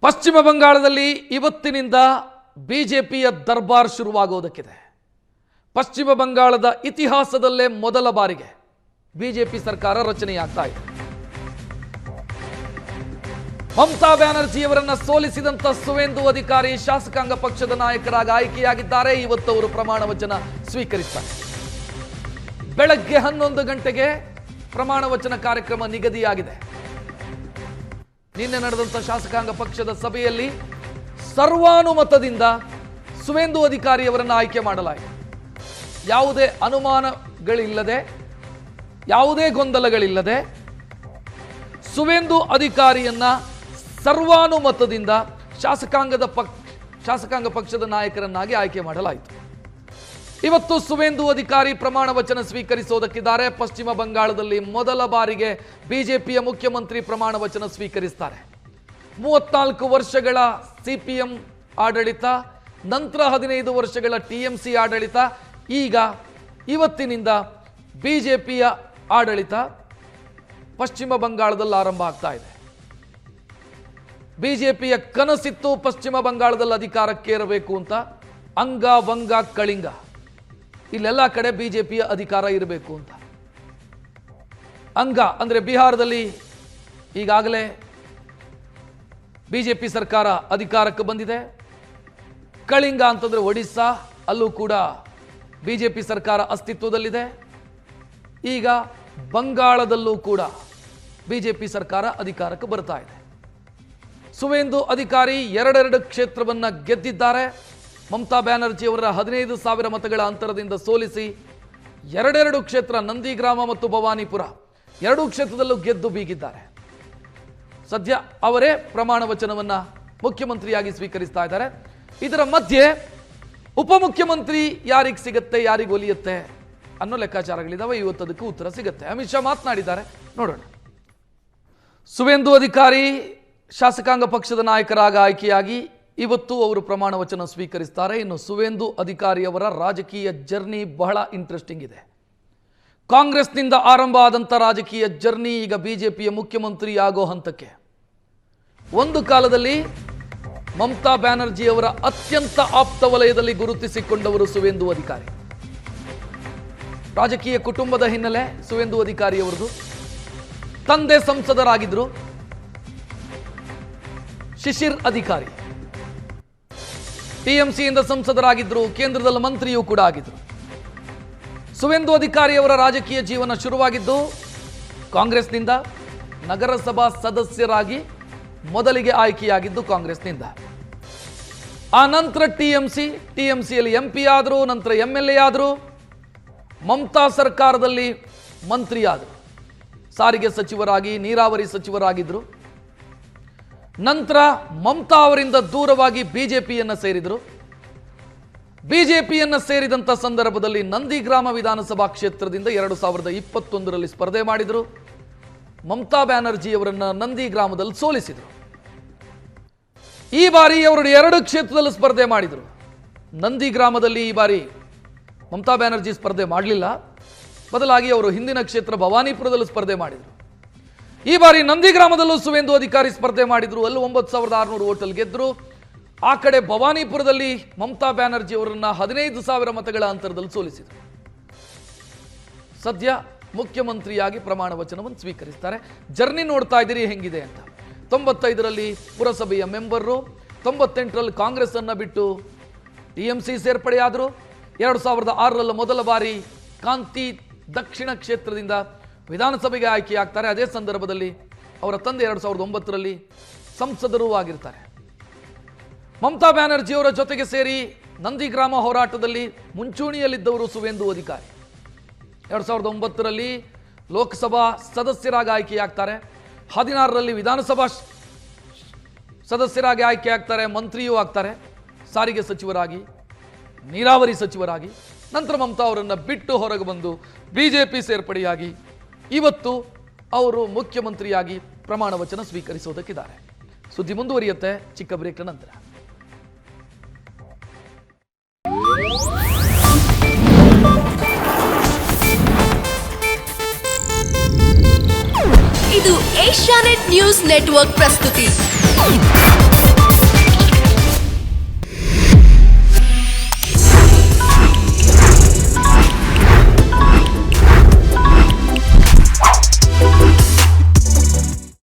ಪಶ್ಚಿಮ ಬಂಗಾಳದಲ್ಲಿ ಇವತ್ತಿನಿಂದ ಬಿಜೆಪಿಯ ದರ್ಬಾರ್ ಶುರುವಾಗುವುದಕ್ಕಿದೆ. ಪಶ್ಚಿಮ ಬಂಗಾಳದ ಇತಿಹಾಸದಲ್ಲೇ ಮೊದಲ ಬಾರಿಗೆ ಬಿಜೆಪಿ ಸರ್ಕಾರ ರಚನೆಯಾಗ್ತಾ ಇದೆ. ಮಮತಾ ಬ್ಯಾನರ್ಜಿಯವರನ್ನ ಸೋಲಿಸಿದಂತ ಸುವೇಂದು ಅಧಿಕಾರಿ ಶಾಸಕಾಂಗ ಪಕ್ಷದ ನಾಯಕರಾಗಿ ಆಯ್ಕೆಯಾಗಿದ್ದಾರೆ. ಇವತ್ತು ಅವರು ಪ್ರಮಾಣ ವಚನ ಸ್ವೀಕರಿಸ್ತಾರೆ. ಬೆಳಗ್ಗೆ 11 ಗಂಟೆಗೆ ಪ್ರಮಾಣ ವಚನ ಕಾರ್ಯಕ್ರಮ ನಿಗದಿಯಾಗಿದೆ. ನಿನ್ನೆ ನಡೆದಂತ ಶಾಸಕಾಂಗ ಪಕ್ಷದ ಸಭೆಯಲ್ಲಿ ಸರ್ವಾನುಮತದಿಂದ ಸುವೇಂದು ಅಧಿಕಾರಿಯವರನ್ನು ಆಯ್ಕೆ ಮಾಡಲಾಯಿತು. ಯಾವುದೇ ಅನುಮಾನಗಳಿಲ್ಲದೆ, ಯಾವುದೇ ಗೊಂದಲಗಳಿಲ್ಲದೆ ಸುವೇಂದು ಅಧಿಕಾರಿಯನ್ನ ಸರ್ವಾನುಮತದಿಂದ ಶಾಸಕಾಂಗ ಪಕ್ಷದ ನಾಯಕರನ್ನಾಗಿ ಆಯ್ಕೆ ಮಾಡಲಾಯಿತು. ಇವತ್ತು ಸುವೇಂದು ಅಧಿಕಾರಿ ಪ್ರಮಾಣ ವಚನ ಸ್ವೀಕರಿಸೋದಕ್ಕಿದ್ದಾರೆ. ಪಶ್ಚಿಮ ಬಂಗಾಳದಲ್ಲಿ ಮೊದಲ ಬಾರಿಗೆ ಬಿಜೆಪಿಯ ಮುಖ್ಯಮಂತ್ರಿ ಪ್ರಮಾಣ ವಚನ ಸ್ವೀಕರಿಸ್ತಾರೆ. 34 ವರ್ಷಗಳ ಸಿಪಿಎಂ ಆಡಳಿತ, ನಂತರ 15 ವರ್ಷಗಳ ಟಿಎಂಸಿ ಆಡಳಿತ, ಈಗ ಇವತ್ತಿನಿಂದ ಬಿಜೆಪಿಯ ಆಡಳಿತ ಪಶ್ಚಿಮ ಬಂಗಾಳದಲ್ಲಿ ಆರಂಭ ಆಗ್ತಾ ಇದೆ. ಬಿಜೆಪಿಯ ಕನಸಿತ್ತು ಪಶ್ಚಿಮ ಬಂಗಾಳದಲ್ಲಿ ಅಧಿಕಾರಕ್ಕೇರಬೇಕು ಅಂತ. ಅಂಗ ವಂಗ ಕಳಿಂಗ ಇಲ್ಲೆಲ್ಲ ಕಡೆ ಬಿಜೆಪಿಯ ಅಧಿಕಾರ ಇರಬೇಕು ಅಂತ. ಅಂಗ ಅಂದ್ರೆ ಬಿಹಾರದಲ್ಲಿ ಈಗಾಗಲೇ ಬಿಜೆಪಿ ಸರ್ಕಾರ ಅಧಿಕಾರಕ್ಕೆ ಬಂದಿದೆ. ಕಳಿಂಗ ಅಂತಂದ್ರೆ ಒಡಿಸ್ಸಾ, ಅಲ್ಲೂ ಕೂಡ ಬಿಜೆಪಿ ಸರ್ಕಾರ ಅಸ್ತಿತ್ವದಲ್ಲಿದೆ. ಈಗ ಬಂಗಾಳದಲ್ಲೂ ಕೂಡ ಬಿಜೆಪಿ ಸರ್ಕಾರ ಅಧಿಕಾರಕ್ಕೆ ಬರ್ತಾ ಇದೆ. ಸುವೇಂದು ಅಧಿಕಾರಿ 2 ಕ್ಷೇತ್ರವನ್ನ ಗೆದ್ದಿದ್ದಾರೆ. ಮಮತಾ ಬ್ಯಾನರ್ಜಿ ಅವರ 15,000 ಮತಗಳ ಅಂತರದಿಂದ ಸೋಲಿಸಿ 2 ಕ್ಷೇತ್ರ, ನಂದಿಗ್ರಾಮ ಮತ್ತು ಭವಾನಿಪುರ 2 ಕ್ಷೇತ್ರದಲ್ಲೂ ಗೆದ್ದು ಬೀಗಿದ್ದಾರೆ. ಸದ್ಯ ಅವರೇ ಪ್ರಮಾಣ ವಚನವನ್ನ ಮುಖ್ಯಮಂತ್ರಿಯಾಗಿ ಸ್ವೀಕರಿಸ್ತಾ ಇದ್ದಾರೆ. ಇದರ ಮಧ್ಯೆ ಉಪಮುಖ್ಯಮಂತ್ರಿ ಯಾರಿಗೆ ಸಿಗುತ್ತೆ, ಯಾರಿಗೆ ಒಲಿಯುತ್ತೆ ಅನ್ನೋ ಲೆಕ್ಕಾಚಾರಗಳಿದಾವೆ. ಇವತ್ತು ಅದಕ್ಕೆ ಉತ್ತರ ಸಿಗುತ್ತೆ. ಅಮಿತ್ ಶಾ ಮಾತನಾಡಿದ್ದಾರೆ, ನೋಡೋಣ. ಸುವೇಂದು ಅಧಿಕಾರಿ ಶಾಸಕಾಂಗ ಪಕ್ಷದ ನಾಯಕರಾಗಿ ಆಯ್ಕೆಯಾಗಿ ಇವತ್ತು ಅವರು ಪ್ರಮಾಣ ವಚನ ಸ್ವೀಕರಿಸ್ತಾರೆ. ಇನ್ನು ಸುವೇಂದು ಅಧಿಕಾರಿಯವರ ರಾಜಕೀಯ ಜರ್ನಿ ಬಹಳ ಇಂಟ್ರೆಸ್ಟಿಂಗ್ ಇದೆ. ಕಾಂಗ್ರೆಸ್ನಿಂದ ಆರಂಭ ಆದಂಥ ರಾಜಕೀಯ ಜರ್ನಿ ಈಗ ಬಿಜೆಪಿಯ ಮುಖ್ಯಮಂತ್ರಿ ಆಗೋ ಹಂತಕ್ಕೆ. ಒಂದು ಕಾಲದಲ್ಲಿ ಮಮತಾ ಬ್ಯಾನರ್ಜಿ ಅವರ ಅತ್ಯಂತ ಆಪ್ತ ವಲಯದಲ್ಲಿ ಗುರುತಿಸಿಕೊಂಡವರು ಸುವೇಂದು ಅಧಿಕಾರಿ. ರಾಜಕೀಯ ಕುಟುಂಬದ ಹಿನ್ನೆಲೆ ಸುವೇಂದು ಅಧಿಕಾರಿಯವರದು. ತಂದೆ ಸಂಸದರಾಗಿದ್ರು ಶಿಶಿರ್ ಅಧಿಕಾರಿ, ಟಿಎಂಸಿಯಿಂದ ಸಂಸದರಾಗಿದ್ರು, ಕೇಂದ್ರದಲ್ಲಿ ಮಂತ್ರಿಯೂ ಕೂಡ ಆಗಿದ್ರು. ಸುವೇಂದು ಅಧಿಕಾರಿಯವರ ರಾಜಕೀಯ ಜೀವನ ಶುರುವಾಗಿದ್ದು ಕಾಂಗ್ರೆಸ್ನಿಂದ. ನಗರಸಭಾ ಸದಸ್ಯರಾಗಿ ಮೊದಲಿಗೆ ಆಯ್ಕೆಯಾಗಿದ್ದು ಕಾಂಗ್ರೆಸ್ನಿಂದ. ಆ ನಂತರ ಟಿಎಂಸಿಯಲ್ಲಿ ಎಂಪಿ ಆದರು, ನಂತರ ಎಂಎಲ್ಎ ಆದರು. ಮಮತಾ ಸರ್ಕಾರದಲ್ಲಿ ಮಂತ್ರಿ ಆದರು, ಸಾರಿಗೆ ಸಚಿವರಾಗಿ, ನೀರಾವರಿ ಸಚಿವರಾಗಿದ್ದರು. ನಂತರ ಮಮತಾ ಅವರಿಂದ ದೂರವಾಗಿ ಬಿಜೆಪಿಯನ್ನು ಸೇರಿದರು. ಬಿಜೆಪಿಯನ್ನು ಸೇರಿದಂಥ ಸಂದರ್ಭದಲ್ಲಿ ನಂದಿಗ್ರಾಮ ವಿಧಾನಸಭಾ ಕ್ಷೇತ್ರದಿಂದ 2021ರಲ್ಲಿ ಸ್ಪರ್ಧೆ ಮಾಡಿದರು. ಮಮತಾ ಬ್ಯಾನರ್ಜಿ ಅವರನ್ನು ನಂದಿಗ್ರಾಮದಲ್ಲಿ ಸೋಲಿಸಿದರು. ಈ ಬಾರಿ ಅವರು 2 ಕ್ಷೇತ್ರದಲ್ಲಿ ಸ್ಪರ್ಧೆ ಮಾಡಿದರು. ನಂದಿಗ್ರಾಮದಲ್ಲಿ ಈ ಬಾರಿ ಮಮತಾ ಬ್ಯಾನರ್ಜಿ ಸ್ಪರ್ಧೆ ಮಾಡಲಿಲ್ಲ. ಬದಲಾಗಿ ಅವರು ಹಿಂದಿನ ಕ್ಷೇತ್ರ ಭವಾನಿಪುರದಲ್ಲಿ ಸ್ಪರ್ಧೆ ಮಾಡಿದರು. ಈ ಬಾರಿ ನಂದಿಗ್ರಾಮದಲ್ಲೂ ಸುವೇಂದು ಅಧಿಕಾರಿ ಸ್ಪರ್ಧೆ ಮಾಡಿದ್ರು. ಅಲ್ಲಿ 9,600 ಓಟಲ್ಲಿ ಗೆದ್ದರು. ಆ ಕಡೆ ಭವಾನಿಪುರದಲ್ಲಿ ಮಮತಾ ಬ್ಯಾನರ್ಜಿ ಅವರನ್ನ 15,000 ಮತಗಳ ಅಂತರದಲ್ಲಿ ಸೋಲಿಸಿದರು. ಸದ್ಯ ಮುಖ್ಯಮಂತ್ರಿಯಾಗಿ ಪ್ರಮಾಣ ವಚನವನ್ನು ಸ್ವೀಕರಿಸ್ತಾರೆ. ಜರ್ನಿ ನೋಡ್ತಾ ಇದ್ದೀರಿ ಹೆಂಗಿದೆ ಅಂತ. 95ರಲ್ಲಿ ಪುರಸಭೆಯ ಮೆಂಬರು, 98ರಲ್ಲಿ ಕಾಂಗ್ರೆಸ್ ಅನ್ನ ಬಿಟ್ಟು ಟಿಎಂಸಿ ಸೇರ್ಪಡೆಯಾದರು. 2006ರಲ್ಲಿ ಮೊದಲ ಬಾರಿ ಕಾಂತಿ ದಕ್ಷಿಣ ಕ್ಷೇತ್ರದಿಂದ ವಿಧಾನಸಭೆಗೆ ಆಯ್ಕೆಯಾಗ್ತಾರೆ. ಅದೇ ಸಂದರ್ಭದಲ್ಲಿ ಅವರ ತಂದೆ 2009ರಲ್ಲಿ ಸಂಸದರೂ ಆಗಿರ್ತಾರೆ. ಮಮತಾ ಬ್ಯಾನರ್ಜಿಯವರ ಜೊತೆಗೆ ಸೇರಿ ನಂದಿಗ್ರಾಮ ಹೋರಾಟದಲ್ಲಿ ಮುಂಚೂಣಿಯಲ್ಲಿದ್ದವರು ಸುವೇಂದು ಅಧಿಕಾರಿ. 2009ರಲ್ಲಿ ಲೋಕಸಭಾ ಸದಸ್ಯರಾಗಿ ಆಯ್ಕೆಯಾಗ್ತಾರೆ. 16ರಲ್ಲಿ ವಿಧಾನಸಭಾ ಸದಸ್ಯರಾಗಿ ಆಯ್ಕೆಯಾಗ್ತಾರೆ, ಮಂತ್ರಿಯೂ ಆಗ್ತಾರೆ, ಸಾರಿಗೆ ಸಚಿವರಾಗಿ, ನೀರಾವರಿ ಸಚಿವರಾಗಿ. ನಂತರ ಮಮತಾ ಅವರನ್ನು ಬಿಟ್ಟು ಹೊರಗೆ ಬಂದು ಬಿಜೆಪಿ ಸೇರ್ಪಡೆಯಾಗಿ ಇವತ್ತು ಅವರು ಮುಖ್ಯಮಂತ್ರಿಯಾಗಿ ಪ್ರಮಾಣ ವಚನ ಸ್ವೀಕರಿಸೋದಕ್ಕಿದ್ದಾರೆ. ಸುದ್ದಿ ಮುಂದುವರಿಯುತ್ತೆ ಚಿಕ್ಕ ಬ್ರೇಕ್ನ ನಂತರ. ಇದು ಏಷ್ಯಾನೆಟ್ ನ್ಯೂಸ್ ನೆಟ್ವರ್ಕ್ ಪ್ರಸ್ತುತಿ.